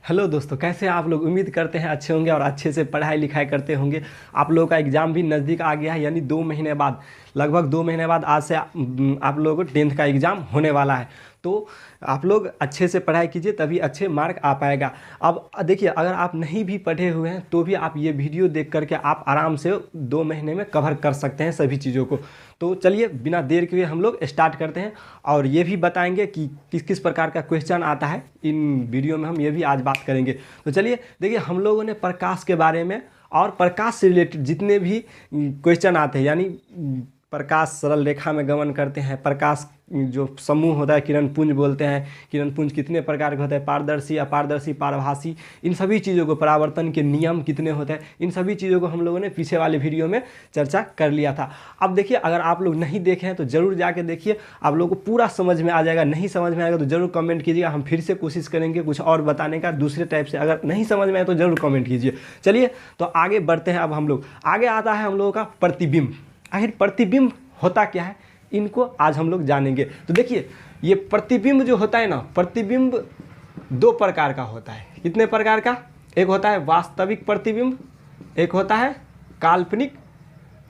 Hello दोस्तों, कैसे हैं आप लोग। उम्मीद करते हैं अच्छे होंगे और अच्छे से पढ़ाई लिखाई करते होंगे। आप लोगों का एग्ज़ाम भी नज़दीक आ गया है, यानी 2 महीने बाद, लगभग 2 महीने बाद आज से आप लोगों को 10th का एग्ज़ाम होने वाला है। तो आप लोग अच्छे से पढ़ाई कीजिए, तभी अच्छे मार्क आ पाएगा। अब देखिए, अगर आप नहीं भी पढ़े हुए हैं तो भी आप ये वीडियो देख करके आप आराम से 2 महीने में कवर कर सकते हैं सभी चीज़ों को। तो चलिए बिना देर के हम लोग स्टार्ट करते हैं और ये भी बताएंगे कि किस किस प्रकार का क्वेश्चन आता है। इन वीडियो में हम ये भी आज बात करेंगे। तो चलिए देखिए, हम लोगों ने प्रकाश के बारे में और प्रकाश से रिलेटेड जितने भी क्वेश्चन आते हैं, यानी प्रकाश सरल रेखा में गमन करते हैं, प्रकाश जो समूह होता है किरण पुंज बोलते हैं, किरण पुंज कितने प्रकार के होते हैं, पारदर्शी, अपारदर्शी, पारभासी, इन सभी चीज़ों को, परावर्तन के नियम कितने होते हैं, इन सभी चीज़ों को हम लोगों ने पीछे वाले वीडियो में चर्चा कर लिया था। अब देखिए, अगर आप लोग नहीं देखे हैं तो ज़रूर जाके देखिए, आप लोगों को पूरा समझ में आ जाएगा। नहीं समझ में आएगा तो ज़रूर कमेंट कीजिएगा, हम फिर से कोशिश करेंगे कुछ और बताने का दूसरे टाइप से। अगर नहीं समझ में आए तो ज़रूर कमेंट कीजिए। चलिए तो आगे बढ़ते हैं। अब हम लोग आगे आता है हम लोगों का प्रतिबिंब। आखिर प्रतिबिंब होता क्या है, इनको आज हम लोग जानेंगे। तो देखिए, ये प्रतिबिंब जो होता है ना, प्रतिबिंब 2 प्रकार का होता है। कितने प्रकार का? एक होता है वास्तविक प्रतिबिंब, एक होता है काल्पनिक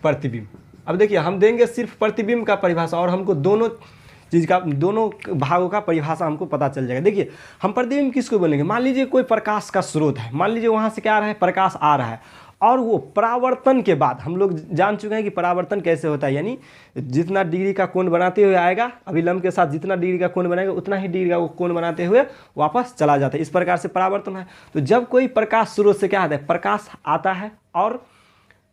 प्रतिबिंब। अब देखिए, हम देंगे सिर्फ प्रतिबिंब का परिभाषा और हमको दोनों चीज़ का, दोनों भागों का परिभाषा हमको पता चल जाएगा। देखिए, हम प्रतिबिंब किसको बोलेंगे? मान लीजिए कोई प्रकाश का स्रोत है, मान लीजिए वहाँ से क्या आ रहा है, प्रकाश आ रहा है, और वो परावर्तन के बाद, हम लोग जान चुके हैं कि परावर्तन कैसे होता है, यानी जितना डिग्री का कोण बनाते हुए आएगा, अभिलंब के साथ जितना डिग्री का कोण बनाएगा उतना ही डिग्री का वो कोण बनाते हुए वापस चला जाता है। इस प्रकार से परावर्तन है। तो जब कोई प्रकाश स्रोत से क्या आता है, प्रकाश आता है और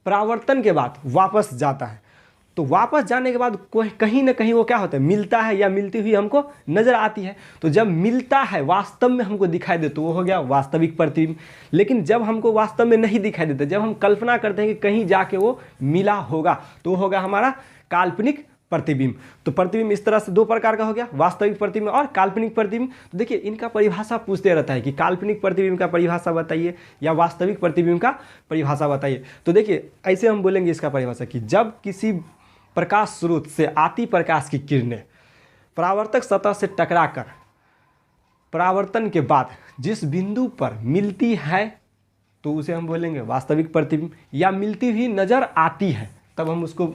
परावर्तन के बाद वापस जाता है, तो वापस जाने के बाद कोई कहीं ना कहीं वो क्या होता है, मिलता है या मिलती हुई हमको नज़र आती है। तो जब मिलता है, वास्तव में हमको दिखाई दे, तो वो हो गया वास्तविक प्रतिबिंब। लेकिन जब हमको वास्तव में नहीं दिखाई देता, जब हम कल्पना करते हैं कि कहीं जाके वो मिला होगा, तो वो होगा हमारा काल्पनिक प्रतिबिंब। तो प्रतिबिंब इस तरह से 2 प्रकार का हो गया, वास्तविक प्रतिबिंब और काल्पनिक प्रतिबिंब। तो देखिए, इनका परिभाषा पूछते रहता है कि काल्पनिक प्रतिबिंब का परिभाषा बताइए या वास्तविक प्रतिबिंब का परिभाषा बताइए। तो देखिए, ऐसे हम बोलेंगे इसका परिभाषा कि जब किसी प्रकाश स्रोत से आती प्रकाश की किरणें परावर्तक सतह से टकराकर परावर्तन के बाद जिस बिंदु पर मिलती है, तो उसे हम बोलेंगे वास्तविक प्रतिबिंब। या मिलती हुई नज़र आती है, तब हम उसको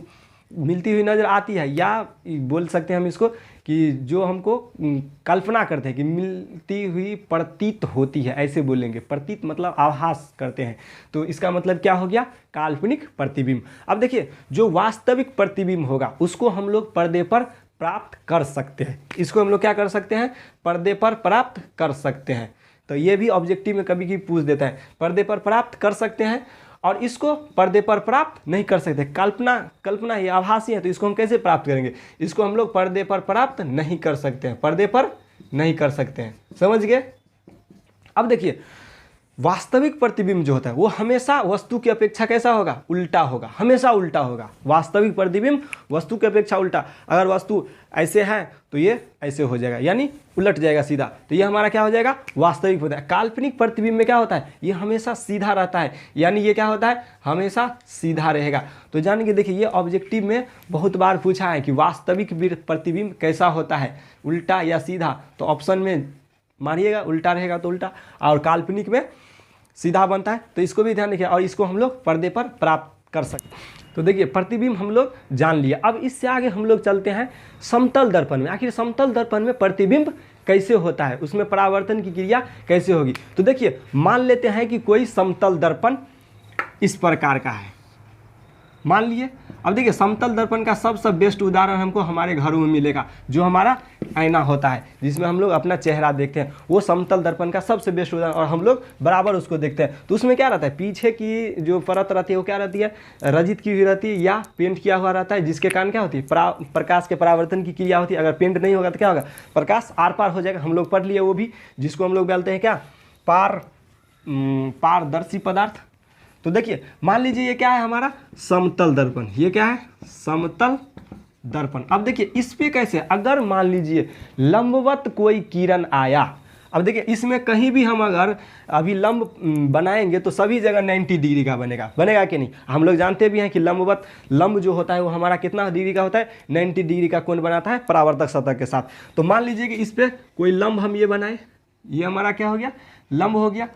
मिलती हुई नज़र आती है, या बोल सकते हैं हम इसको कि जो हमको कल्पना करते हैं कि मिलती हुई प्रतीत होती है, ऐसे बोलेंगे। प्रतीत मतलब आभास करते हैं, तो इसका मतलब क्या हो गया, काल्पनिक प्रतिबिंब। अब देखिए, जो वास्तविक प्रतिबिंब होगा उसको हम लोग पर्दे पर प्राप्त कर सकते हैं। इसको हम लोग क्या कर सकते हैं, पर्दे पर प्राप्त कर सकते हैं। तो ये भी ऑब्जेक्टिव में कभी कभी पूछ देता है, पर्दे पर प्राप्त कर सकते हैं और इसको पर्दे पर प्राप्त नहीं कर सकते। कल्पना ये आभासी है, तो इसको हम कैसे प्राप्त करेंगे? इसको हम लोग पर्दे पर प्राप्त नहीं कर सकते हैं, पर्दे पर नहीं कर सकते हैं। समझ गए? अब देखिए, वास्तविक प्रतिबिंब जो होता है वो हमेशा वस्तु की अपेक्षा कैसा होगा, उल्टा होगा, हमेशा उल्टा होगा। वास्तविक प्रतिबिंब वस्तु की अपेक्षा उल्टा। अगर वस्तु ऐसे है तो ये ऐसे हो जाएगा, यानी उलट जाएगा सीधा, तो ये हमारा क्या हो जाएगा, वास्तविक होता है। काल्पनिक प्रतिबिंब में क्या होता है, ये हमेशा सीधा रहता है, यानी ये क्या होता है, हमेशा सीधा रहेगा। तो जान के देखिए, ये ऑब्जेक्टिव में बहुत बार पूछा है कि वास्तविक प्रतिबिंब कैसा होता है, उल्टा या सीधा। तो ऑप्शन में मानिएगा, उल्टा रहेगा तो उल्टा, और काल्पनिक में सीधा बनता है। तो इसको भी ध्यान रखिए, और इसको हम लोग पर्दे पर प्राप्त कर सकते हैं। तो देखिए, प्रतिबिंब हम लोग जान लिए। अब इससे आगे हम लोग चलते हैं समतल दर्पण में। आखिर समतल दर्पण में प्रतिबिंब कैसे होता है, उसमें परावर्तन की क्रिया कैसे होगी। तो देखिए, मान लेते हैं कि कोई समतल दर्पण इस प्रकार का है, मान लिए। अब देखिए, समतल दर्पण का सबसे बेस्ट उदाहरण हमको हमारे घरों में मिलेगा, जो हमारा आईना होता है जिसमें हम लोग अपना चेहरा देखते हैं, वो समतल दर्पण का सबसे बेस्ट उदाहरण, और हम लोग बराबर उसको देखते हैं। तो उसमें क्या रहता है, पीछे की जो परत रहती है वो क्या रहती है, रजित की हुई रहती है या पेंट किया हुआ रहता है, जिसके कारण क्या होती है, प्रकाश के परावर्तन की क्रिया होती है। अगर पेंट नहीं होगा तो क्या होगा, प्रकाश आर पार हो जाएगा। हम लोग पढ़ लिए वो भी, जिसको हम लोग बोलते हैं क्या, पारदर्शी पदार्थ। तो देखिए, मान लीजिए ये क्या है, हमारा समतल दर्पण। ये क्या है, समतल दर्पण। अब देखिए, इस पे कैसे, अगर मान लीजिए लंबवत कोई किरण आया, अब देखिए इसमें कहीं भी हम अगर अभी लंब बनाएंगे तो सभी जगह 90 डिग्री का बनेगा कि नहीं। हम लोग जानते भी हैं कि लंब जो होता है वो हमारा कितना डिग्री का होता है, 90 डिग्री का कोण बनाता है परावर्तक सतह के साथ। तो मान लीजिए कि इस पर कोई लंब हम ये बनाए, ये हमारा क्या हो गया, लंब हो गया।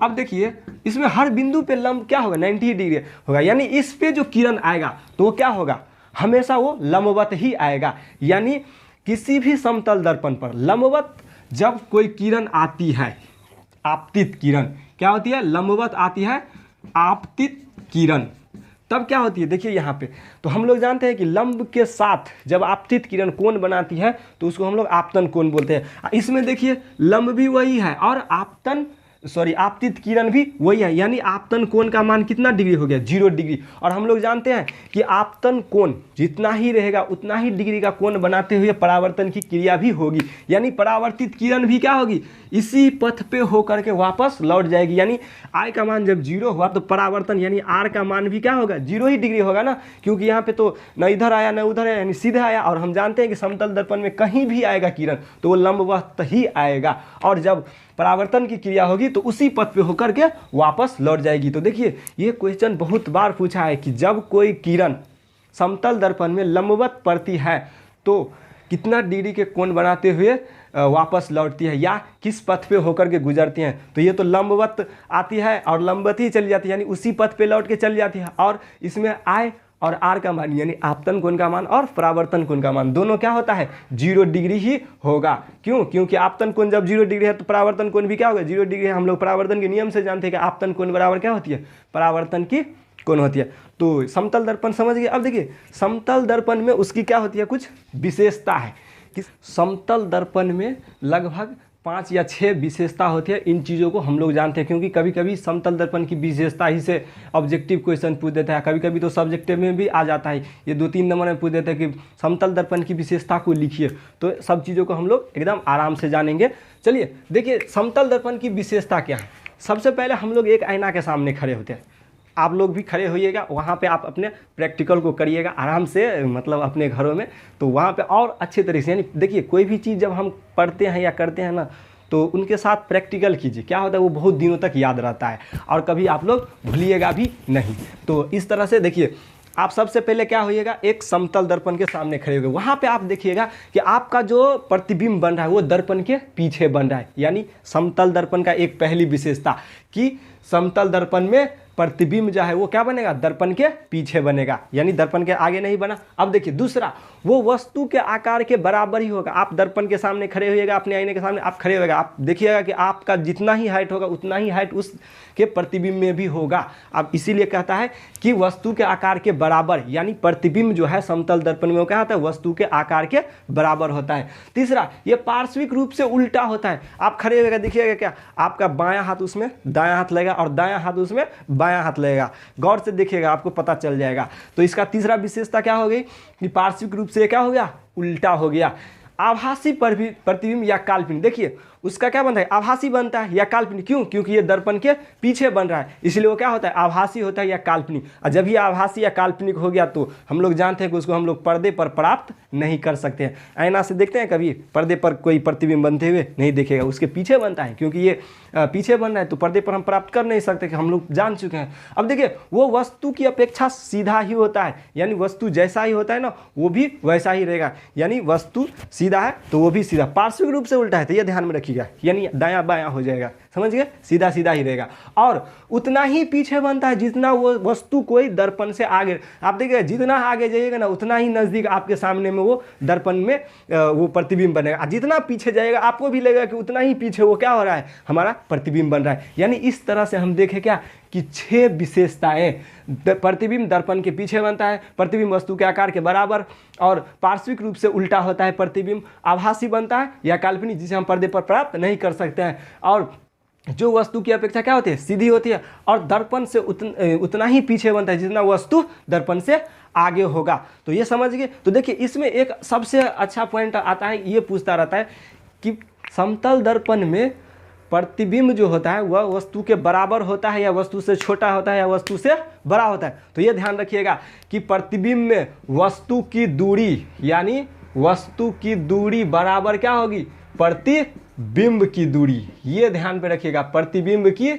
अब देखिए इसमें हर बिंदु पे लंब क्या होगा, 90 डिग्री होगा, यानी इस पे जो किरण आएगा तो वो क्या होगा, हमेशा वो लंबवत ही आएगा। यानी किसी भी समतल दर्पण पर लंबवत जब कोई किरण आती है, आपतित किरण क्या होती है, लंबवत आती है आपतित किरण, तब क्या होती है, देखिए यहाँ पे तो हम लोग जानते हैं कि लंब के साथ जब आपतित किरण कोण बनाती है तो उसको हम लोग आपतन कोण बोलते हैं। इसमें देखिए लंब भी वही है और आपतित किरण भी वही है, यानी आपतन कोण का मान कितना डिग्री हो गया, 0 डिग्री। और हम लोग जानते हैं कि आपतन कोण जितना ही रहेगा उतना ही डिग्री का कोण बनाते हुए परावर्तन की क्रिया भी होगी, यानी परावर्तित किरण भी क्या होगी, इसी पथ पे होकर के वापस लौट जाएगी। यानी I का मान जब 0 हुआ तो परावर्तन यानी R का मान भी क्या होगा, 0 ही डिग्री होगा ना, क्योंकि यहाँ पे तो न इधर आया न उधर आया, यानी सीधे आया। और हम जानते हैं कि समतल दर्पण में कहीं भी आएगा किरण तो वो लंबवत ही आएगा, और जब परावर्तन की क्रिया होगी तो उसी पथ पे होकर के वापस लौट जाएगी। तो देखिए ये क्वेश्चन बहुत बार पूछा है कि जब कोई किरण समतल दर्पण में लंबवत पड़ती है तो कितना डिग्री के कोण बनाते हुए वापस लौटती है या किस पथ पे होकर के गुजरती हैं। तो ये तो लंबवत आती है और लंबवत ही चली जाती है, यानी उसी पथ पे लौट के चली जाती है। और इसमें I और R का मान यानी आपतन कोण का मान और परावर्तन कोण का मान दोनों क्या होता है, 0 डिग्री ही होगा। क्यों, क्योंकि आपतन कोण जब 0 डिग्री है तो परावर्तन कोण भी क्या होगा, 0 डिग्री है। हम लोग परावर्तन के नियम से जानते हैं कि आपतन कोण बराबर क्या होती है, परावर्तन की कोण होती है। तो समतल दर्पण समझ गए। अब देखिए समतल दर्पण में उसकी क्या होती है, कुछ विशेषता है कि समतल दर्पण में लगभग 5 या 6 विशेषता होती है। इन चीज़ों को हम लोग जानते हैं क्योंकि कभी कभी समतल दर्पण की विशेषता ही से ऑब्जेक्टिव क्वेश्चन पूछ देता है, कभी कभी तो सब्जेक्टिव में भी आ जाता है। ये 2-3 नंबर में पूछ देते हैं कि समतल दर्पण की विशेषता को लिखिए। तो सब चीज़ों को हम लोग एकदम आराम से जानेंगे। चलिए देखिए समतल दर्पण की विशेषता क्या है। सबसे पहले हम लोग एक आईना के सामने खड़े होते हैं, आप लोग भी खड़े होइएगा, वहाँ पे आप अपने प्रैक्टिकल को करिएगा आराम से, मतलब अपने घरों में। तो वहाँ पे और अच्छे तरीके से, यानी देखिए कोई भी चीज़ जब हम पढ़ते हैं या करते हैं ना तो उनके साथ प्रैक्टिकल कीजिए, क्या होता है वो बहुत दिनों तक याद रहता है और कभी आप लोग भूलिएगा भी नहीं। तो इस तरह से देखिए आप सबसे पहले क्या होइएगा, एक समतल दर्पण के सामने खड़े होगे, वहाँ पे आप देखिएगा कि आपका जो प्रतिबिंब बन रहा है वो दर्पण के पीछे बन रहा है। यानी समतल दर्पण का एक पहली विशेषता कि समतल दर्पण में प्रतिबिंब जो है वो क्या बनेगा, दर्पण के पीछे बनेगा, यानी दर्पण के आगे नहीं बना। अब देखिए दूसरा, वो वस्तु के आकार के बराबर ही होगा। आप दर्पण के सामने खड़े होइएगा, अपने आईने के सामने आप खड़े होइएगा, आप देखिएगा कि आपका जितना ही हाइट होगा उतना ही हाइट उसके प्रतिबिंब में भी होगा। अब इसीलिए कहता है कि वस्तु के आकार के बराबर, यानी प्रतिबिंब जो है समतल दर्पण में वो क्या होता है, वस्तु के आकार के बराबर होता है। तीसरा, ये पार्श्विक रूप से उल्टा होता है। आप खड़े होइएगा, देखिएगा क्या आपका बायां हाथ उसमें दायां हाथ लगेगा और दायां हाथ उसमें बायां हाथ लगेगा। गौर से देखिएगा आपको पता चल जाएगा। तो इसका तीसरा विशेषता क्या हो गई कि पार्श्विक रूप से क्या हो गया, उल्टा हो गया। आभासी प्रतिबिंब या काल्पनिक, देखिए उसका क्या बनता है, आभासी बनता है या काल्पनिक। क्यों, क्योंकि ये दर्पण के पीछे बन रहा है, इसलिए वो क्या होता है, आभासी होता है या काल्पनिक। और जब ये आभासी या काल्पनिक हो गया तो हम लोग जानते हैं कि उसको हम लोग पर्दे पर प्राप्त नहीं कर सकते हैं। आईना से देखते हैं कभी पर्दे पर कोई प्रतिबिंब बनते हुए नहीं देखेगा, उसके पीछे बनता है, क्योंकि ये पीछे बन रहा है तो पर्दे पर हम प्राप्त कर नहीं सकते, कि हम लोग जान चुके हैं। अब देखिए वो वस्तु की अपेक्षा सीधा ही होता है, यानी वस्तु जैसा ही होता है ना वो भी वैसा ही रहेगा। यानी वस्तु सीधा है तो वो भी सीधा। पार्श्विक रूप से उल्टा है तो ये ध्यान में रखिएगा, यानी दायां बायां हो जाएगा, समझ गए, सीधा सीधा ही रहेगा। और उतना ही पीछे बनता है जितना वो वस्तु कोई दर्पण से आगे। आप देखिए जितना आगे जाइएगा ना उतना ही नज़दीक आपके सामने में वो दर्पण में वो प्रतिबिंब बनेगा। जितना पीछे जाएगा आपको भी लगेगा कि उतना ही पीछे वो क्या हो रहा है, हमारा प्रतिबिंब बन रहा है। यानी इस तरह से हम देखें क्या कि 6 विशेषताएं, प्रतिबिंब दर्पण के पीछे बनता है, प्रतिबिंब वस्तु के आकार के बराबर, और पार्श्विक रूप से उल्टा होता है प्रतिबिंब, आभासी बनता है या काल्पनिक जिसे हम पर्दे पर प्राप्त नहीं कर सकते हैं, और जो वस्तु की अपेक्षा क्या होती है, सीधी होती है, और दर्पण से उतना ही पीछे बनता है जितना वस्तु दर्पण से आगे होगा। तो ये समझ गए। तो देखिए इसमें एक सबसे अच्छा पॉइंट आता है, ये पूछता रहता है कि समतल दर्पण में प्रतिबिंब जो होता है वह वस्तु के बराबर होता है या वस्तु से छोटा होता है या वस्तु से बड़ा होता है। तो ये ध्यान रखिएगा कि प्रतिबिंब में वस्तु की दूरी, यानी वस्तु की दूरी बराबर क्या होगी, प्रतिबिंब की दूरी। ये ध्यान पे रखिएगा, प्रतिबिंब की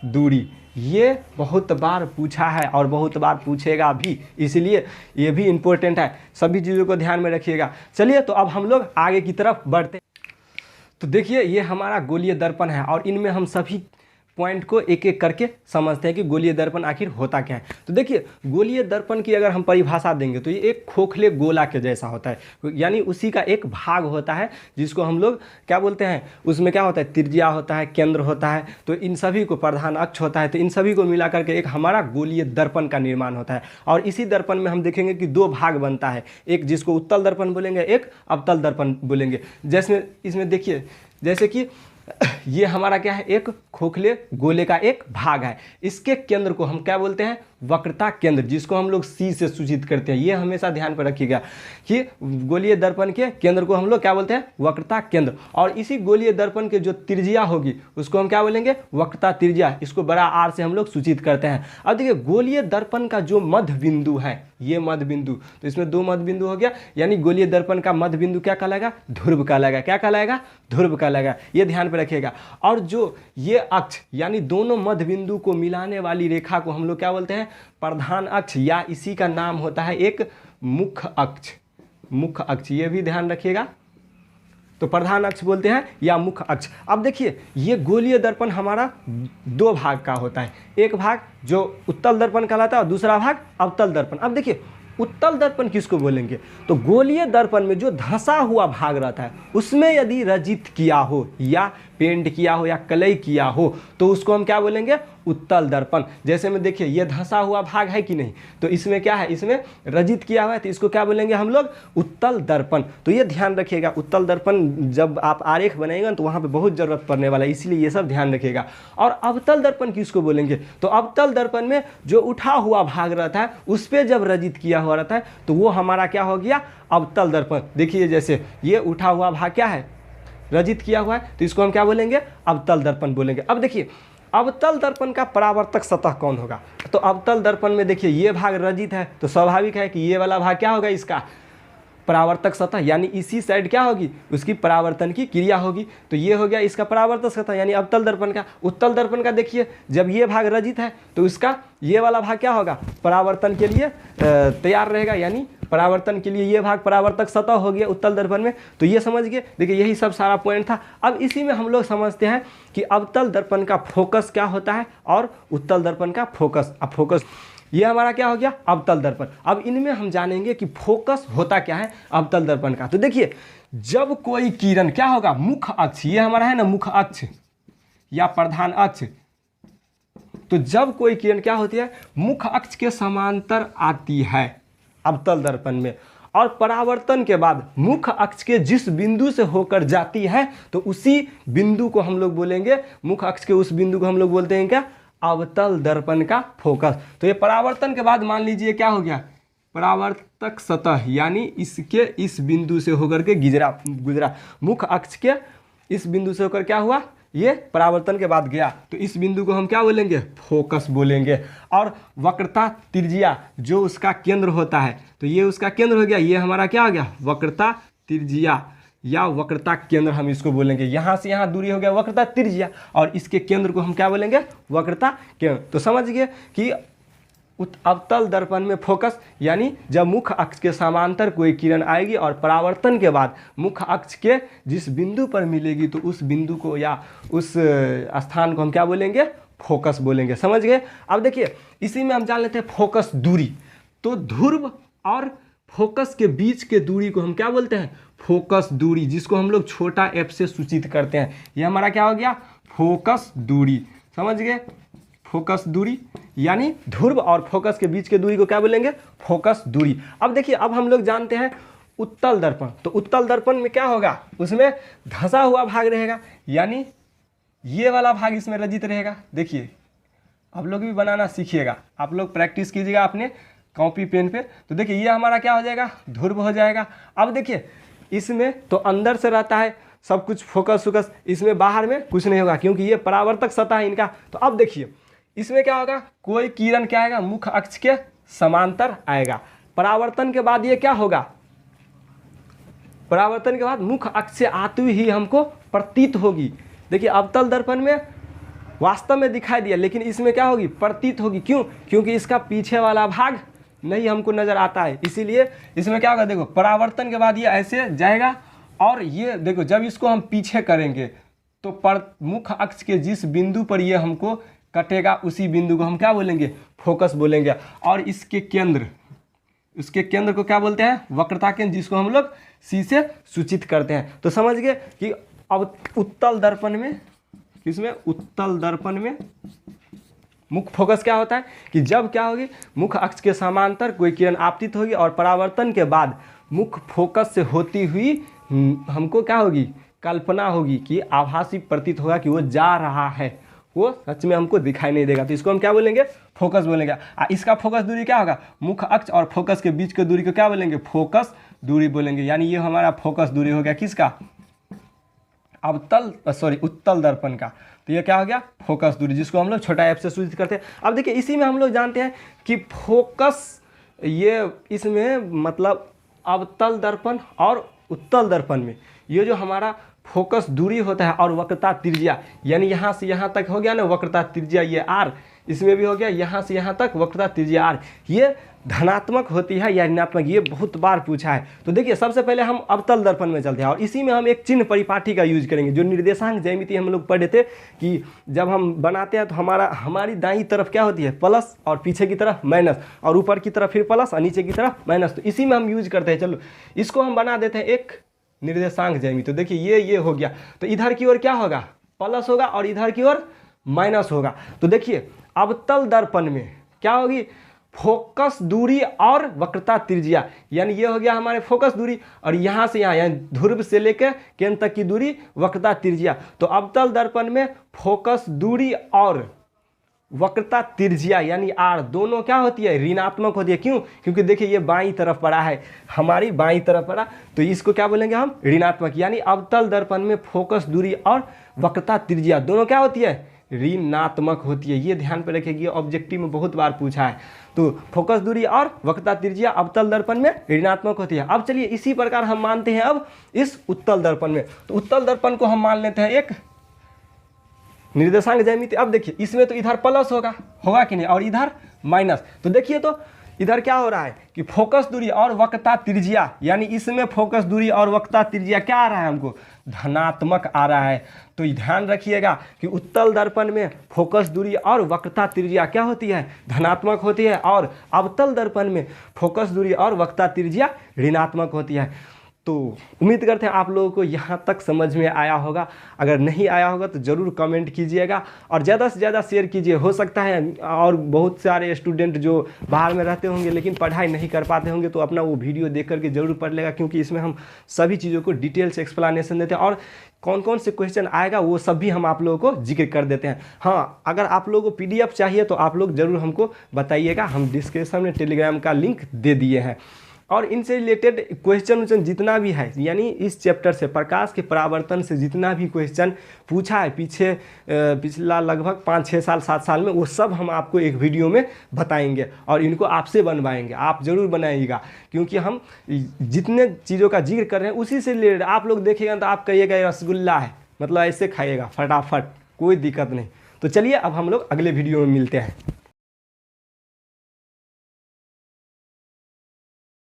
दूरी। ये बहुत बार पूछा है और बहुत बार पूछेगा भी, इसलिए ये भी इम्पोर्टेंट है। सभी चीज़ों को ध्यान में रखिएगा। चलिए तो अब हम लोग आगे की तरफ बढ़ते हैं। तो देखिए ये हमारा गोलीय दर्पण है और इनमें हम सभी पॉइंट को एक एक करके समझते हैं कि गोलीय दर्पण आखिर होता क्या है। तो देखिए गोलीय दर्पण की अगर हम परिभाषा देंगे तो ये एक खोखले गोला के जैसा होता है, यानी उसी का एक भाग होता है जिसको हम लोग क्या बोलते हैं, उसमें क्या होता है, त्रिज्या होता है, केंद्र होता है, तो इन सभी को प्रधान अक्ष होता है, तो इन सभी को मिला करके एक हमारा गोलीय दर्पण का निर्माण होता है। और इसी दर्पण में हम देखेंगे कि दो भाग बनता है, एक जिसको उत्तल दर्पण बोलेंगे, एक अवतल दर्पण बोलेंगे। जैसे इसमें देखिए जैसे कि ये हमारा क्या है, एक खोखले गोले का एक भाग है, इसके केंद्र को हम क्या बोलते हैं, वक्रता केंद्र, जिसको हम लोग सी से सूचित करते हैं। ये हमेशा ध्यान पर रखिएगा कि गोलीय दर्पण के केंद्र को हम लोग क्या बोलते हैं, वक्रता केंद्र। और इसी गोलीय दर्पण के जो त्रिज्या होगी उसको हम क्या बोलेंगे, वक्रता त्रिज्या, इसको बड़ा आर से हम लोग सूचित करते हैं। अब देखिए गोलीय दर्पण का जो मध्य बिंदु है, ये मध्य बिंदु, तो इसमें दो मध्य बिंदु हो गया, यानी गोलीय दर्पण का मध्य बिंदु क्या कहलाएगा, ध्रुव कहलाएगा। क्या कहलाएगा, ध्रुव कहलाएगा, ये ध्यान पर रखिएगा। और जो ये अक्ष यानी दोनों मध्य बिंदु को मिलाने वाली रेखा को हम लोग क्या बोलते हैं, प्रधान अक्ष, या इसी का नाम होता है एक मुख्य अक्ष। मुख्य अक्ष, ये भी ध्यान रखिएगा, तो प्रधान अक्ष बोलते हैं या मुख्य अक्ष। अब देखिए ये गोलीय दर्पण हमारा दो भाग का होता है, एक भाग जो उत्तल दर्पण कहलाता है और दूसरा भाग अवतल दर्पण। अब देखिए उत्तल दर्पण किसको बोलेंगे, तो गोलीय दर्पण में जो धंसा हुआ भाग रहता है उसमें यदि रजित किया हो या पेंट किया हो या कलई किया हो तो उसको हम क्या बोलेंगे, उत्तल दर्पण। जैसे में देखिए ये धंसा हुआ भाग है कि नहीं, तो इसमें क्या है, इसमें रजित किया हुआ है, तो इसको क्या बोलेंगे हम लोग, उत्तल दर्पण। तो ये ध्यान रखिएगा, उत्तल दर्पण जब आप आरेख बनाएंगे तो वहाँ पे बहुत जरूरत पड़ने वाला है, इसलिए ये सब ध्यान रखिएगा। और अवतल दर्पण किसको बोलेंगे, तो अवतल दर्पण में जो उठा हुआ भाग रहता है उस पर जब रजित किया हुआ रहता है तो वो हमारा क्या हो गया, अवतल दर्पण। देखिए जैसे ये उठा हुआ भाग क्या है, रजित किया हुआ है, तो इसको हम क्या बोलेंगे, अवतल दर्पण बोलेंगे। अब देखिए अवतल दर्पण का परावर्तक सतह कौन होगा, तो अवतल दर्पण में देखिए ये भाग रजित है तो स्वाभाविक है कि ये वाला भाग क्या होगा, इसका परावर्तक सतह, यानी इसी साइड क्या होगी, उसकी परावर्तन की क्रिया होगी। तो ये हो गया इसका परावर्तक सतह यानी अवतल दर्पण का। उत्तल दर्पण का देखिए जब ये भाग रजित है तो इसका ये वाला भाग क्या होगा, परावर्तन के लिए तैयार रहेगा, यानी परावर्तन के लिए ये भाग परावर्तक सतह हो गया उत्तल दर्पण में। तो ये समझ गए, देखिए यही सब सारा पॉइंट था। अब इसी में हम लोग समझते हैं कि अवतल दर्पण का फोकस क्या होता है और उत्तल दर्पण का फोकस। अब फोकस ये हमारा क्या हो गया, अवतल दर्पण। अब इनमें हम जानेंगे कि फोकस होता क्या है अवतल दर्पण का। तो देखिए जब कोई किरण क्या होगा, मुख्य अक्ष, ये हमारा है ना मुख्य अक्ष या प्रधान अक्ष, तो जब कोई किरण क्या होती है, मुख्य अक्ष के समांतर आती है अवतल दर्पण में, और परावर्तन के बाद मुख्य अक्ष के जिस बिंदु से होकर जाती है तो उसी बिंदु को हम लोग बोलेंगे, मुख्य अक्ष के उस बिंदु को हम लोग बोलते हैं क्या, अवतल दर्पण का फोकस। तो ये परावर्तन के बाद मान लीजिए क्या हो गया, परावर्तक सतह, यानी इसके इस बिंदु से होकर के गुजरा मुख्य अक्ष के इस बिंदु से होकर क्या हुआ, ये परावर्तन के बाद गया, तो इस बिंदु को हम क्या बोलेंगे, फोकस बोलेंगे। और वक्रता त्रिज्या जो उसका केंद्र होता है, तो ये उसका केंद्र हो गया, ये हमारा क्या हो गया, वक्रता त्रिज्या या वक्रता केंद्र हम इसको बोलेंगे। यहाँ से यहाँ दूरी हो गया वक्रता त्रिज्या, और इसके केंद्र को हम क्या बोलेंगे, वक्रता केंद्र। तो समझ गए कि अवतल दर्पण में फोकस यानी जब मुख्य अक्ष के समांतर कोई किरण आएगी और परावर्तन के बाद मुख्य अक्ष के जिस बिंदु पर मिलेगी तो उस बिंदु को या उस स्थान को हम क्या बोलेंगे, फोकस बोलेंगे। समझ गए। अब देखिए इसी में हम जान लेते हैं फोकस दूरी। तो ध्रुव और फोकस के बीच के दूरी को हम क्या बोलते हैं, फोकस दूरी, जिसको हम लोग छोटा f से सूचित करते हैं। ये हमारा क्या हो गया, फोकस दूरी। समझ गए, फोकस दूरी यानी ध्रुव और फोकस के बीच के दूरी को क्या बोलेंगे, फोकस दूरी। अब देखिए अब हम लोग जानते हैं उत्तल दर्पण। तो उत्तल दर्पण में क्या होगा, उसमें धंसा हुआ भाग रहेगा, यानी ये वाला भाग इसमें रजित रहेगा। देखिए आप लोग भी बनाना सीखिएगा, आप लोग प्रैक्टिस कीजिएगा अपने कॉपी पेन पे। तो देखिए ये हमारा क्या हो जाएगा, ध्रुव हो जाएगा। अब देखिए इसमें तो अंदर से रहता है सब कुछ फोकस वोकस, इसमें बाहर में कुछ नहीं होगा क्योंकि ये परावर्तक सतह है इनका। तो अब देखिए इसमें क्या होगा, कोई किरण क्या आएगा, मुख्य अक्ष के समांतर आएगा। परावर्तन के बाद ये क्या होगा, परावर्तन के बाद मुख्य अक्ष से आती हुई ही हमको प्रतीत होगी। देखिए अवतल दर्पण में वास्तव में दिखाई दिया, लेकिन इसमें क्या होगी, प्रतीत होगी। क्यों, क्योंकि इसका पीछे वाला भाग नहीं हमको नजर आता है, इसीलिए इसमें क्या होगा, देखो परावर्तन के बाद ये ऐसे जाएगा और ये देखो जब इसको हम पीछे करेंगे तो मुख्य अक्ष के जिस बिंदु पर ये हमको कटेगा उसी बिंदु को हम क्या बोलेंगे, फोकस बोलेंगे। और उसके केंद्र को क्या बोलते हैं, वक्रता केंद्र, जिसको हम लोग सी से सूचित करते हैं। तो समझ गए कि अब उत्तल दर्पण में, किसमें, उत्तल दर्पण में मुख्य फोकस क्या होता है कि जब क्या होगी, मुख्य अक्ष के समांतर कोई किरण आपतित होगी और परावर्तन के बाद मुख्य फोकस से होती हुई हमको क्या होगी, कल्पना होगी कि आभासी प्रतीत होगा कि वो जा रहा है, वो सच में हमको दिखाई नहीं देगा। तो इसको हम क्या बोलेंगे, फोकस बोलेंगे। इसका फोकस दूरी क्या होगा, मुख्य अक्ष और फोकस के बीच की दूरी को क्या बोलेंगे, फोकस दूरी बोलेंगे। यानी ये हमारा फोकस दूरी हो गया किसका, उत्तल दर्पण का। तो ये क्या हो गया, फोकस दूरी, जिसको हम लोग छोटा एफ से सूचित करते हैं। अब देखिए इसी में हम लोग जानते हैं कि फोकस, ये इसमें मतलब अवतल दर्पण और उत्तल दर्पण में ये जो हमारा फोकस दूरी होता है और वक्रता त्रिज्या, यानी यहाँ से यहाँ तक हो गया ना वक्रता त्रिज्या, ये आर, इसमें भी हो गया यहाँ से यहाँ तक वक्रता त्रिज्या आर, ये धनात्मक होती है या ऋणात्मक, ये बहुत बार पूछा है। तो देखिए सबसे पहले हम अवतल दर्पण में चलते हैं और इसी में हम एक चिन्ह परिपाटी का यूज करेंगे। जो निर्देशांक ज्यामिति हम लोग पढ़े थे कि जब हम बनाते हैं तो हमारी दाईं तरफ क्या होती है, प्लस, और पीछे की तरफ माइनस, और ऊपर की तरफ फिर प्लस और नीचे की तरफ माइनस। तो इसी में हम यूज करते हैं। चलो इसको हम बना देते हैं एक निर्देशांक ज्यामिति। तो देखिए ये हो गया, तो इधर की ओर क्या होगा, प्लस होगा और इधर की ओर माइनस होगा। तो देखिए अवतल दर्पण में क्या होगी, फोकस दूरी और वक्रता त्रिज्या, यानी ये हो गया हमारे फोकस दूरी और यहाँ से यहाँ, यानी ध्रुव से लेकर केंद्र तक की दूरी वक्रता त्रिज्या। तो अवतल दर्पण में फोकस दूरी और वक्रता त्रिज्या यानी आर दोनों क्या होती है, ऋणात्मक होती है। क्यों, क्योंकि देखिए ये बाईं तरफ पड़ा है, हमारी बाईं तरफ पड़ा, तो इसको क्या बोलेंगे हम, ऋणात्मक। यानी अवतल दर्पण में फोकस दूरी और वक्रता त्रिज्या दोनों क्या होती है, ऋणात्मक होती है। ये ध्यान पर रखिए, ये ऑब्जेक्टिव में बहुत बार पूछा है। तो फोकस दूरी और वक्रता त्रिज्या अवतल दर्पण में ऋणात्मक होती है। अब चलिए इसी प्रकार हम मानते हैं अब इस उत्तल दर्पण में। तो उत्तल दर्पण को हम मान लेते हैं एक निर्देशांक ज्यामिति। अब देखिए इसमें तो इधर प्लस होगा कि नहीं, और इधर माइनस। तो देखिए तो इधर क्या हो रहा है कि फोकस दूरी और वक्रता त्रिज्या, यानी इसमें फोकस दूरी और वक्रता त्रिज्या क्या आ रहा है हमको, धनात्मक आ रहा है। तो ध्यान रखिएगा कि उत्तल दर्पण में फोकस दूरी और वक्रता त्रिज्या क्या होती है, धनात्मक होती है, और अवतल दर्पण में फोकस दूरी और वक्रता त्रिज्या ऋणात्मक होती है। तो उम्मीद करते हैं आप लोगों को यहाँ तक समझ में आया होगा। अगर नहीं आया होगा तो ज़रूर कमेंट कीजिएगा और ज़्यादा से ज़्यादा शेयर कीजिए। हो सकता है और बहुत सारे स्टूडेंट जो बाहर में रहते होंगे लेकिन पढ़ाई नहीं कर पाते होंगे तो अपना वो वीडियो देख करके ज़रूर पढ़ लेगा, क्योंकि इसमें हम सभी चीज़ों को डिटेल से एक्सप्लेनेशन देते हैं और कौन कौन से क्वेश्चन आएगा वो सब भी हम आप लोगों को जिक्र कर देते हैं। हाँ, अगर आप लोगों को PDF चाहिए तो आप लोग ज़रूर हमको बताइएगा, हम डिस्क्रिप्शन में टेलीग्राम का लिंक दे दिए हैं। और इनसे रिलेटेड क्वेश्चन जितना भी है, यानी इस चैप्टर से प्रकाश के परावर्तन से जितना भी क्वेश्चन पूछा है पिछला लगभग 5-6 साल 7 साल में, वो सब हम आपको एक वीडियो में बताएंगे और इनको आपसे बनवाएंगे। आप ज़रूर बनाइएगा, क्योंकि हम जितने चीज़ों का जिक्र कर रहे हैं उसी से रिलेटेड आप लोग देखेगा तो आप कहिएगा रसगुल्ला है, मतलब ऐसे खाइएगा फटाफट, कोई दिक्कत नहीं। तो चलिए अब हम लोग अगले वीडियो में मिलते हैं।